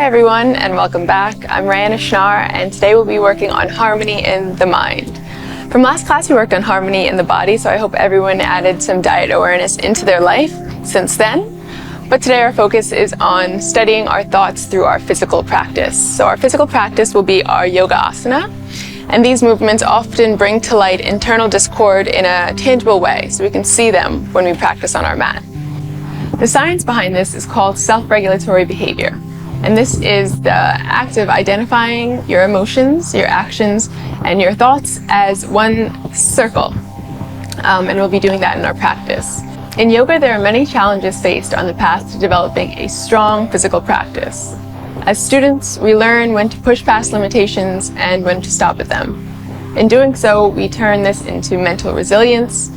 everyone, and welcome back. I'm Rayanna Schnarr, and today we'll be working on harmony in the mind. From last class, we worked on harmony in the body, so I hope everyone added some diet awareness into their life since then. But today our focus is on studying our thoughts through our physical practice. So our physical practice will be our yoga asana, and these movements often bring to light internal discord in a tangible way, so we can see them when we practice on our mat. The science behind this is called self-regulatory behavior. And this is the act of identifying your emotions, your actions, and your thoughts as one circle. And we'll be doing that in our practice. In yoga, there are many challenges faced on the path to developing a strong physical practice. As students, we learn when to push past limitations and when to stop at them. In doing so, we turn this into mental resilience,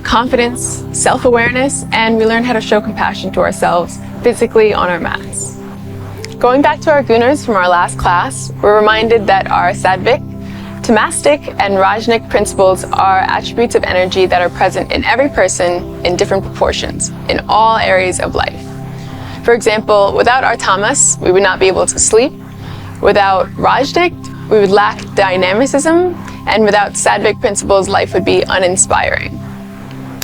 confidence, self-awareness, and we learn how to show compassion to ourselves physically on our mats. Going back to our gunas from our last class, we're reminded that our sattvic, tamastic, and rajnik principles are attributes of energy that are present in every person in different proportions, in all areas of life. For example, without our tamas, we would not be able to sleep. Without rajnik, we would lack dynamicism, and without sattvic principles, life would be uninspiring.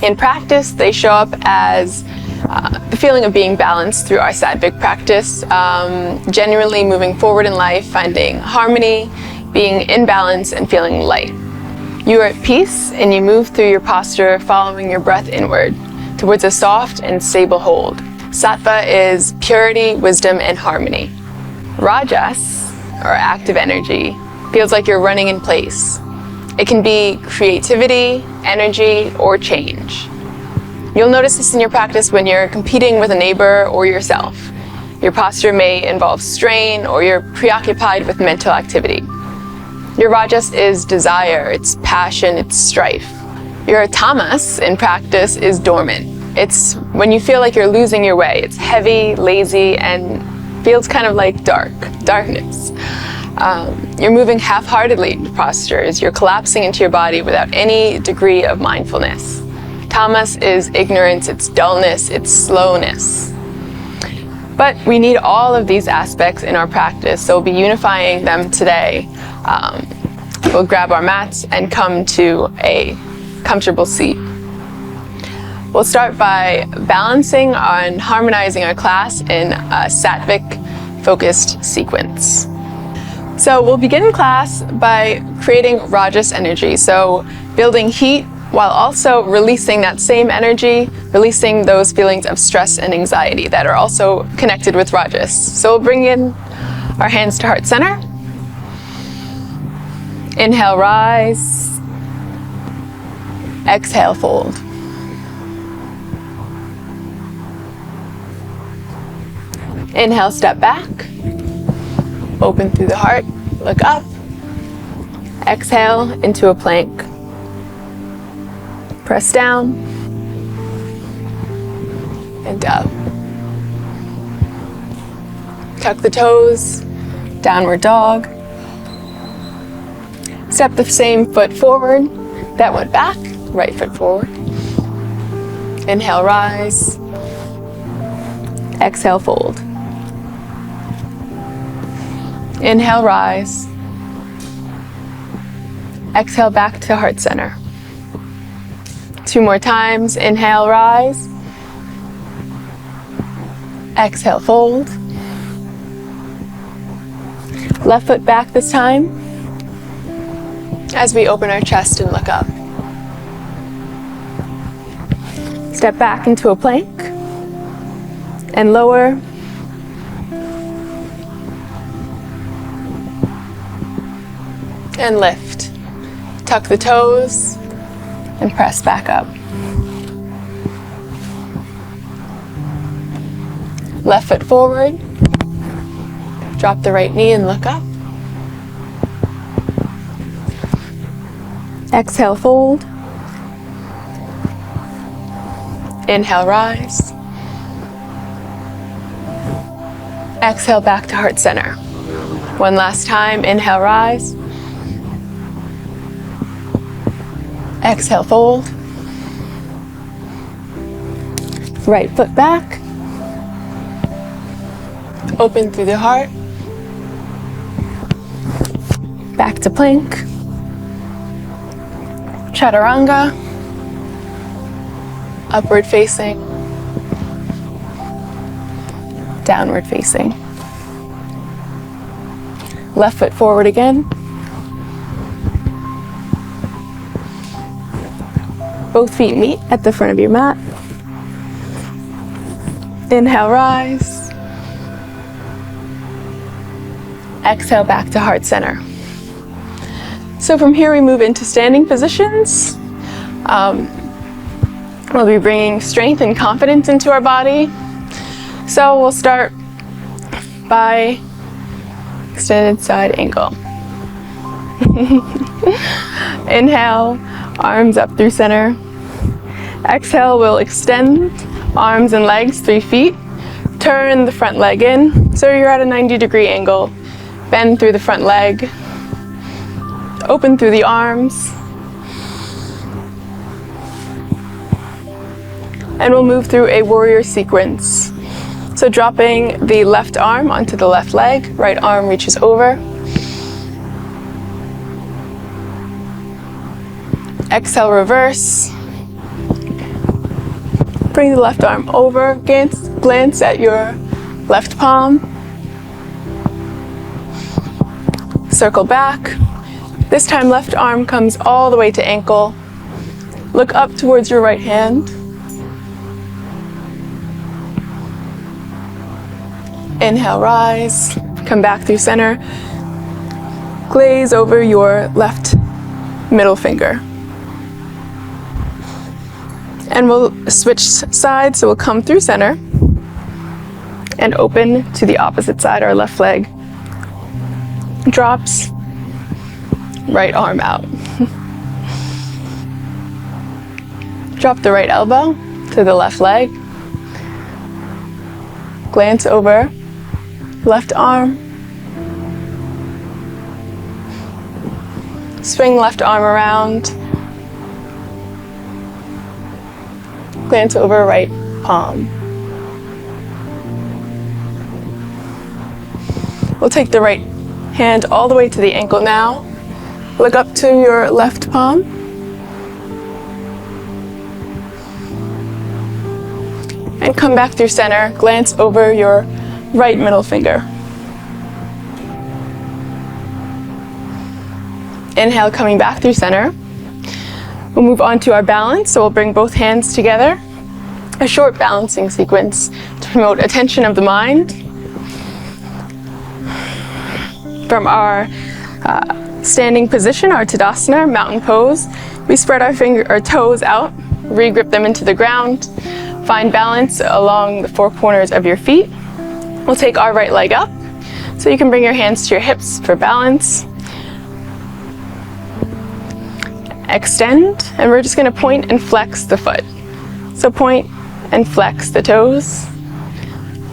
In practice, they show up as the feeling of being balanced through our sattvic practice, genuinely moving forward in life, finding harmony, being in balance, and feeling light. You are at peace, and you move through your posture, following your breath inward towards a soft and stable hold. Sattva is purity, wisdom, and harmony. Rajas, or active energy, feels like you're running in place. It can be creativity, energy, or change. You'll notice this in your practice when you're competing with a neighbor or yourself. Your posture may involve strain, or you're preoccupied with mental activity. Your rajas is desire, it's passion, it's strife. Your tamas in practice is dormant. It's when you feel like you're losing your way. It's heavy, lazy, and feels kind of like darkness. You're moving half-heartedly into postures. You're collapsing into your body without any degree of mindfulness. Tamas is ignorance, it's dullness, it's slowness. But we need all of these aspects in our practice, so we'll be unifying them today. We'll grab our mats and come to a comfortable seat. We'll start by balancing and harmonizing our class in a sattvic-focused sequence. So we'll begin class by creating rajas energy, so building heat while also releasing that same energy, releasing those feelings of stress and anxiety that are also connected with rajas. So we'll bring in our hands to heart center. Inhale, rise. Exhale, fold. Inhale, step back. Open through the heart, look up. Exhale into a plank. Press down and up. Tuck the toes, downward dog. Step the same foot forward that went back, right foot forward. Inhale, rise. Exhale, fold. Inhale, rise. Exhale, back to heart center. 2 more times. Inhale, rise. Exhale, fold. Left foot back this time as we open our chest and look up. Step back into a plank and lower. And lift. Tuck the toes and press back up. Left foot forward. Drop the right knee and look up. Exhale, fold. Inhale, rise. Exhale, back to heart center. One last time. Inhale, rise. Exhale, fold. Right foot back. Open through the heart. Back to plank. Chaturanga. Upward facing. Downward facing. Left foot forward again. Both feet meet at the front of your mat. Inhale, rise. Exhale, back to heart center. So from here we move into standing positions. We'll be bringing strength and confidence into our body. So we'll start by extended side angle. Inhale, arms up through center. Exhale, we'll extend arms and legs 3 feet. Turn the front leg in, so you're at a 90-degree angle. Bend through the front leg. Open through the arms. And we'll move through a warrior sequence. So dropping the left arm onto the left leg, right arm reaches over. Exhale, reverse. Bring the left arm over, glance at your left palm. Circle back. This time left arm comes all the way to ankle. Look up towards your right hand. Inhale, rise. Come back through center. Glaze over your left middle finger. And we'll switch sides, so we'll come through center and open to the opposite side. Our left leg drops, right arm out. Drop the right elbow to the left leg. Glance over, left arm. Swing left arm around. Glance over right palm. We'll take the right hand all the way to the ankle now. Look up to your left palm. And come back through center. Glance over your right middle finger. Inhale, coming back through center. We'll move on to our balance, so we'll bring both hands together. A short balancing sequence to promote attention of the mind. From our standing position, our Tadasana, mountain pose, we spread our toes out, re-grip them into the ground, find balance along the 4 corners of your feet. We'll take our right leg up, so you can bring your hands to your hips for balance. Extend, and we're just going to point and flex the foot. So point and flex the toes.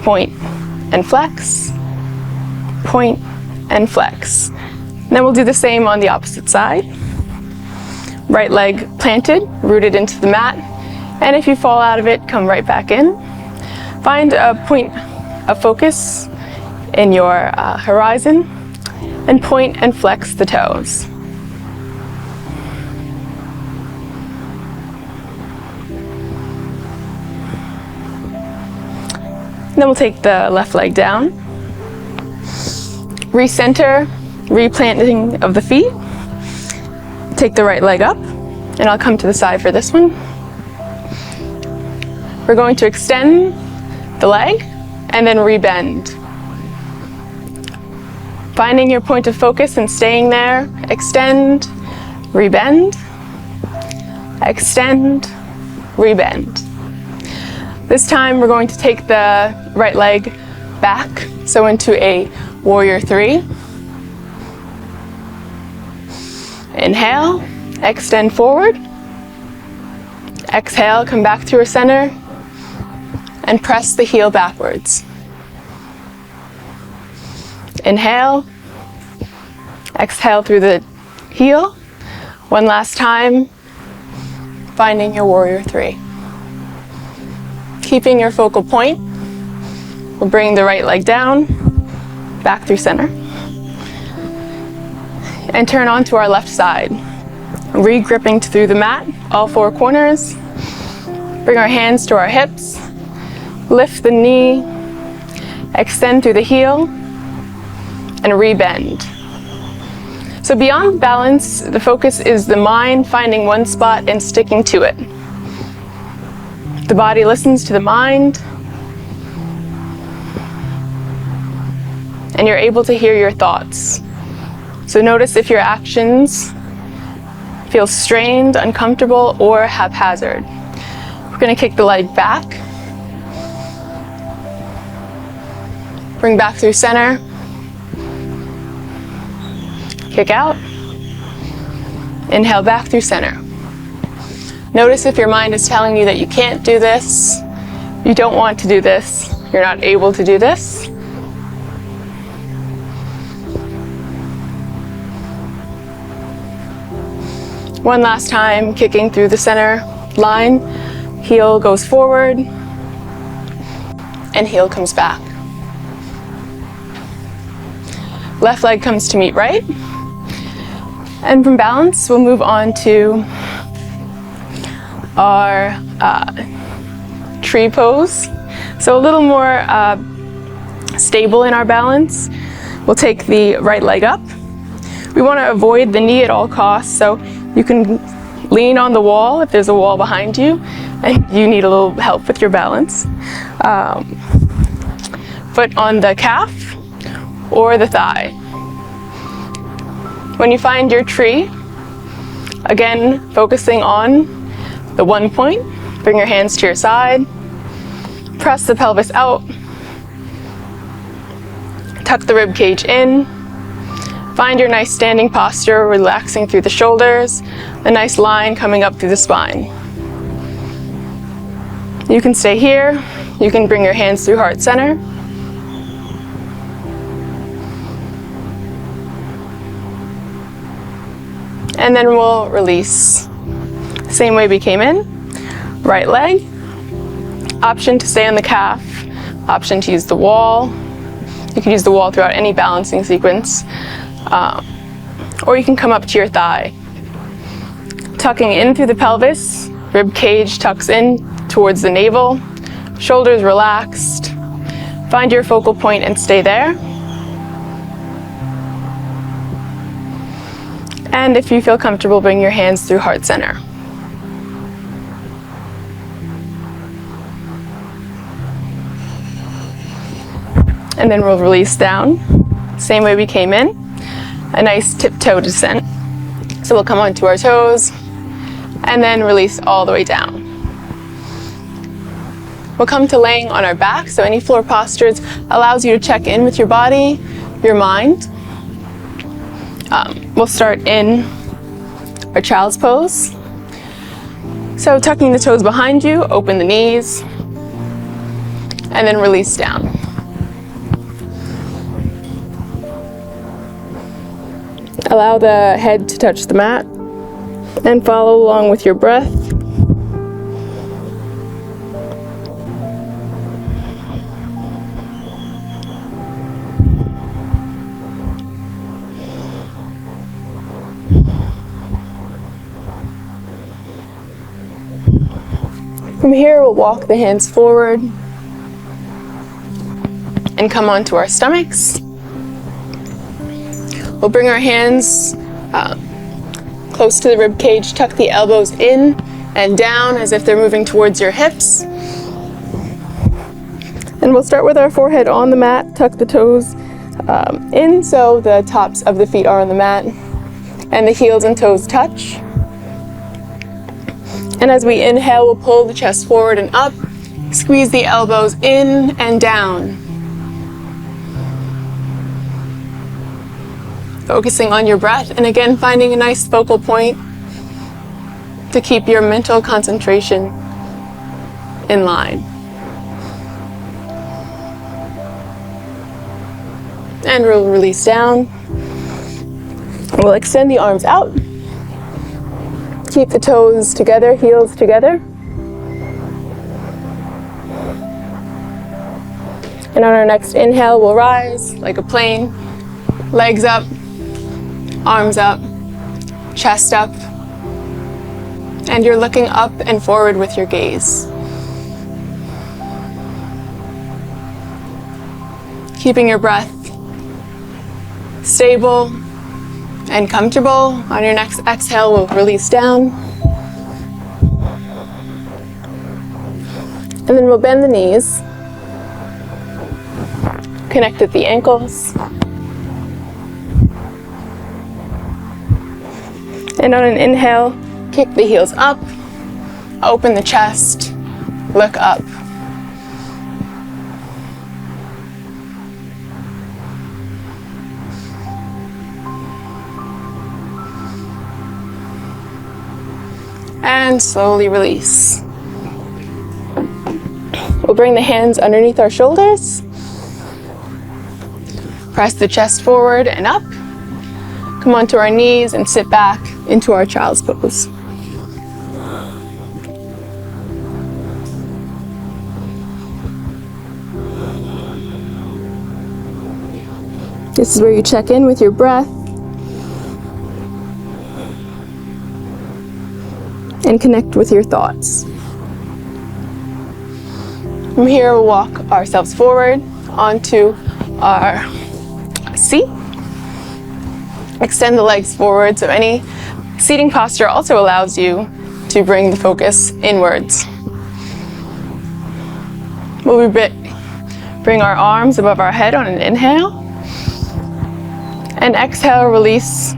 Point and flex. Point and flex. And then we'll do the same on the opposite side. Right leg planted, rooted into the mat. And if you fall out of it, come right back in. Find a point of focus in your horizon and point and flex the toes. Then we'll take the left leg down. Recenter, replanting of the feet. Take the right leg up, and I'll come to the side for this one. We're going to extend the leg and then rebend. Finding your point of focus and staying there. Extend, rebend, extend, rebend. This time we're going to take the right leg back, so into a warrior 3. Inhale, extend forward. Exhale, come back to your center and press the heel backwards. Inhale, exhale through the heel. One last time, finding your warrior 3. Keeping your focal point We'll bring the right leg down, back through center, and turn onto our left side. Re-gripping through the mat, all four corners. Bring our hands to our hips, lift the knee, extend through the heel, and re-bend. So beyond balance, the focus is the mind finding one spot and sticking to it. The body listens to the mind, and you're able to hear your thoughts. So notice if your actions feel strained, uncomfortable, or haphazard. We're going to kick the leg back. Bring back through center. Kick out. Inhale back through center. Notice if your mind is telling you that you can't do this, you don't want to do this, you're not able to do this. One last time, kicking through the center line. Heel goes forward, and heel comes back. Left leg comes to meet right. And from balance, we'll move on to our tree pose. So a little more stable in our balance. We'll take the right leg up. We want to avoid the knee at all costs, so you can lean on the wall if there's a wall behind you and you need a little help with your balance. Foot on the calf or the thigh. When you find your tree, again, focusing on the one point, bring your hands to your side, press the pelvis out, tuck the rib cage in, find your nice standing posture, relaxing through the shoulders, a nice line coming up through the spine. You can stay here, you can bring your hands through heart center. And then we'll release. Same way we came in. Right leg. Option to stay on the calf. Option to use the wall. You can use the wall throughout any balancing sequence. Or you can come up to your thigh. Tucking in through the pelvis. Rib cage tucks in towards the navel. Shoulders relaxed. Find your focal point and stay there. And if you feel comfortable, bring your hands through heart center. And then we'll release down. Same way we came in. A nice tiptoe descent. So we'll come onto our toes and then release all the way down. We'll come to laying on our back. So any floor postures allows you to check in with your body, your mind. We'll start in our child's pose. So tucking the toes behind you, open the knees, and then release down. Allow the head to touch the mat and follow along with your breath. From here, we'll walk the hands forward and come onto our stomachs. We'll bring our hands close to the rib cage, tuck the elbows in and down as if they're moving towards your hips. And we'll start with our forehead on the mat, tuck the toes in so the tops of the feet are on the mat and the heels and toes touch. And as we inhale, we'll pull the chest forward and up, squeeze the elbows in and down. Focusing on your breath, and again, finding a nice focal point to keep your mental concentration in line. And we'll release down. We'll extend the arms out. Keep the toes together, heels together. And on our next inhale, we'll rise like a plane. Legs up, arms up, chest up. And you're looking up and forward with your gaze. Keeping your breath stable and comfortable. On your next exhale, we'll release down. And then we'll bend the knees. Connect at the ankles. And on an inhale, kick the heels up, open the chest, look up. And slowly release. We'll bring the hands underneath our shoulders. Press the chest forward and up. Come onto our knees and sit back into our child's pose. This is where you check in with your breath and connect with your thoughts. From here, we'll walk ourselves forward onto our seat. Extend the legs forward, so any seating posture also allows you to bring the focus inwards. We'll bring our arms above our head on an inhale. And exhale, release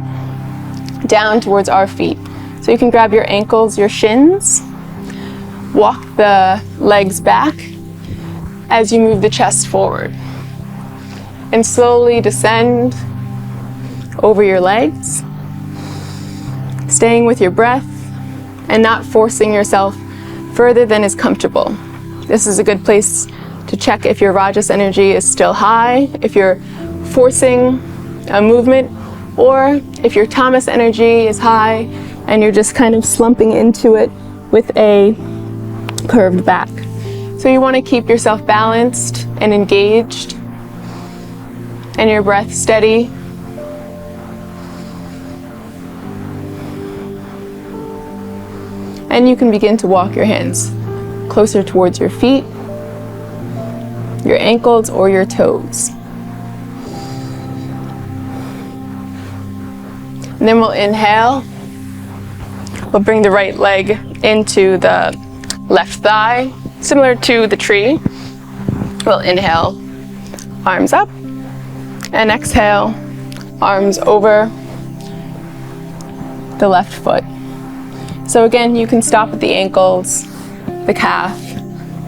down towards our feet. So you can grab your ankles, your shins, walk the legs back as you move the chest forward. And slowly descend over your legs, staying with your breath and not forcing yourself further than is comfortable. This is a good place to check if your Rajas energy is still high, if you're forcing a movement, or if your Tamas energy is high and you're just kind of slumping into it with a curved back. So you want to keep yourself balanced and engaged and your breath steady. And you can begin to walk your hands closer towards your feet, your ankles, or your toes. And then we'll inhale. We'll bring the right leg into the left thigh, similar to the tree. We'll inhale, arms up, and exhale, arms over the left foot. So again, you can stop at the ankles, the calf,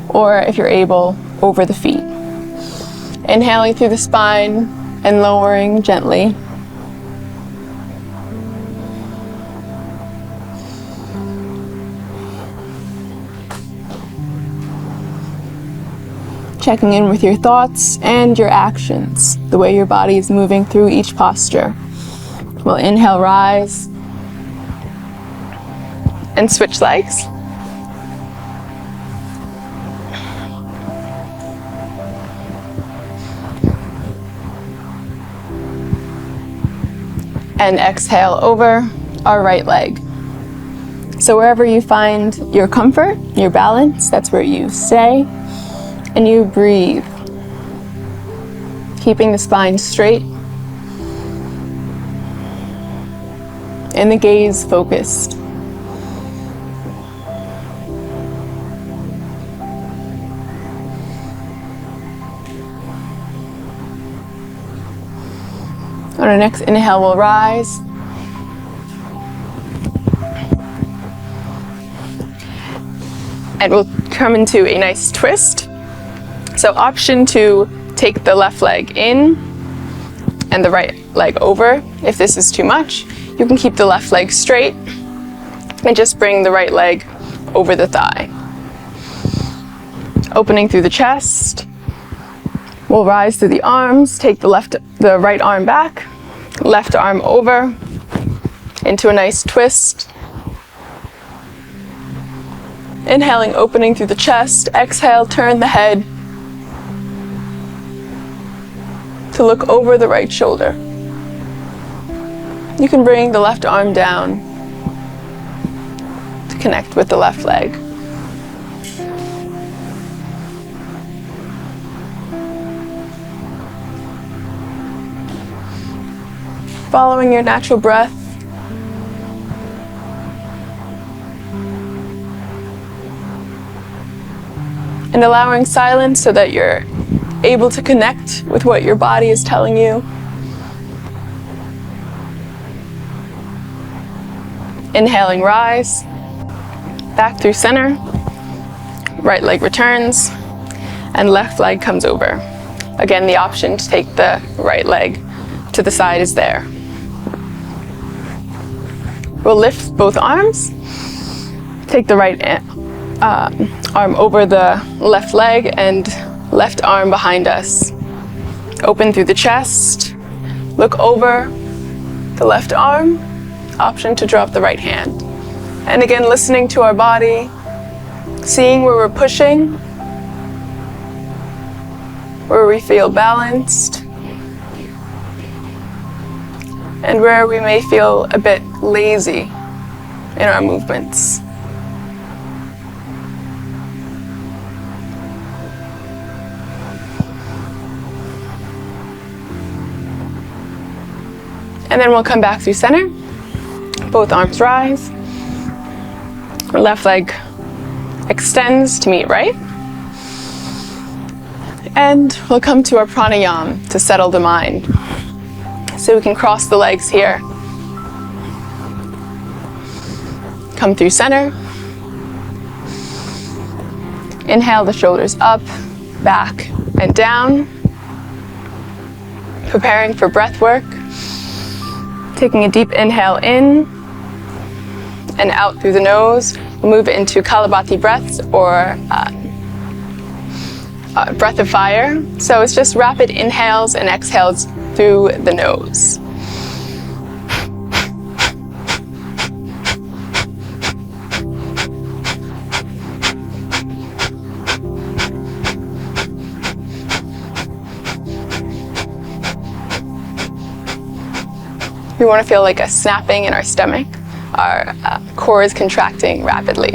or if you're able, over the feet. Inhaling through the spine and lowering gently. Checking in with your thoughts and your actions, the way your body is moving through each posture. We'll inhale, rise, and switch legs. And exhale over our right leg. So wherever you find your comfort, your balance, that's where you stay. And you breathe, keeping the spine straight and the gaze focused. On our next inhale, we'll rise. And we'll come into a nice twist. So option to take the left leg in and the right leg over. If this is too much, you can keep the left leg straight and just bring the right leg over the thigh. Opening through the chest. We'll rise through the arms, take the right arm back, left arm over into a nice twist. Inhaling, opening through the chest. Exhale, turn the head to look over the right shoulder. You can bring the left arm down to connect with the left leg. Following your natural breath, and allowing silence so that you're able to connect with what your body is telling you. Inhaling, rise, back through center, right leg returns, and left leg comes over. Again, the option to take the right leg to the side is there. We'll lift both arms, take the right arm over the left leg and left arm behind us. Open through the chest, look over the left arm, option to drop the right hand. And again, listening to our body, seeing where we're pushing, where we feel balanced, and where we may feel a bit lazy in our movements. And then we'll come back through center. Both arms rise. Left leg extends to meet right. And we'll come to our pranayama to settle the mind. So we can cross the legs here. Come through center. Inhale the shoulders up, back, and down. Preparing for breath work. Taking a deep inhale in and out through the nose. We'll move into Kalabati breaths or breath of fire. So it's just rapid inhales and exhales through the nose. We want to feel like a snapping in our stomach. Our core is contracting rapidly.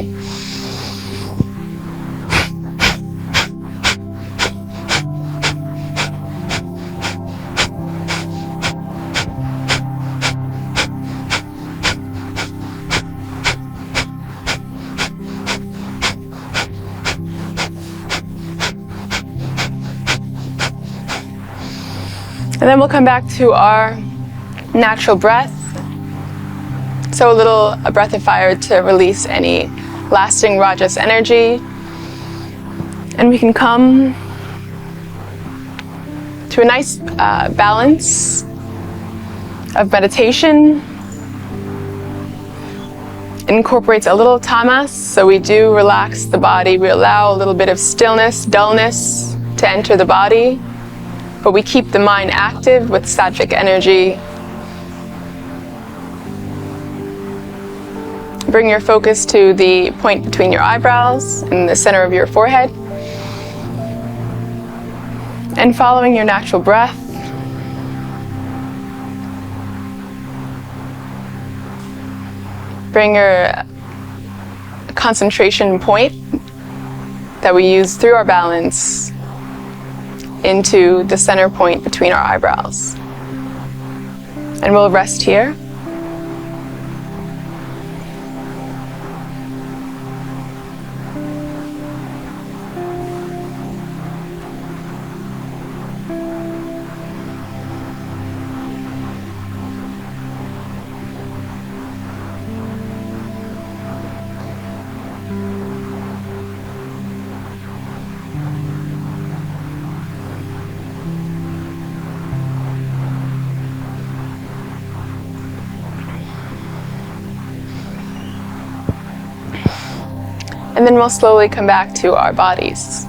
And then we'll come back to our natural breath. So a breath of fire to release any lasting rajas energy. And we can come to a nice balance of meditation. It incorporates a little tamas, so we do relax the body. We allow a little bit of stillness, dullness to enter the body, but we keep the mind active with sattvic energy. Bring your focus to the point between your eyebrows and the center of your forehead. And following your natural breath, bring your concentration point that we use through our balance into the center point between our eyebrows. And we'll rest here. And then we'll slowly come back to our bodies.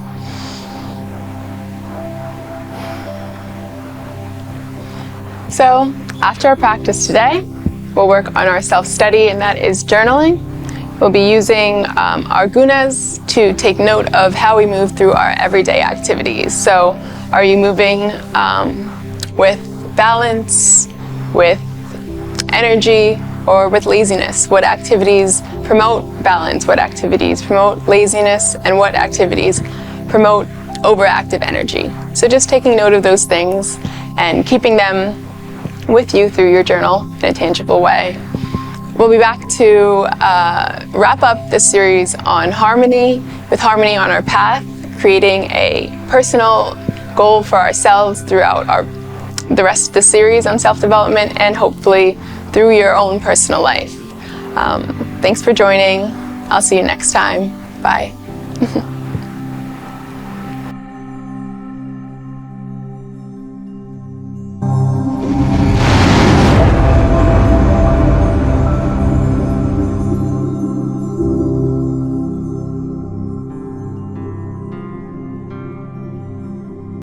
So after our practice today, we'll work on our self-study, and that is journaling. We'll be using our gunas to take note of how we move through our everyday activities. So are you moving with balance, with energy, or with laziness. What activities promote balance? What activities promote laziness? And what activities promote overactive energy? So just taking note of those things and keeping them with you through your journal in a tangible way. We'll be back to wrap up this series on harmony, with harmony on our path, creating a personal goal for ourselves throughout the rest of the series on self-development, and hopefully through your own personal life. Thanks for joining. I'll see you next time. Bye.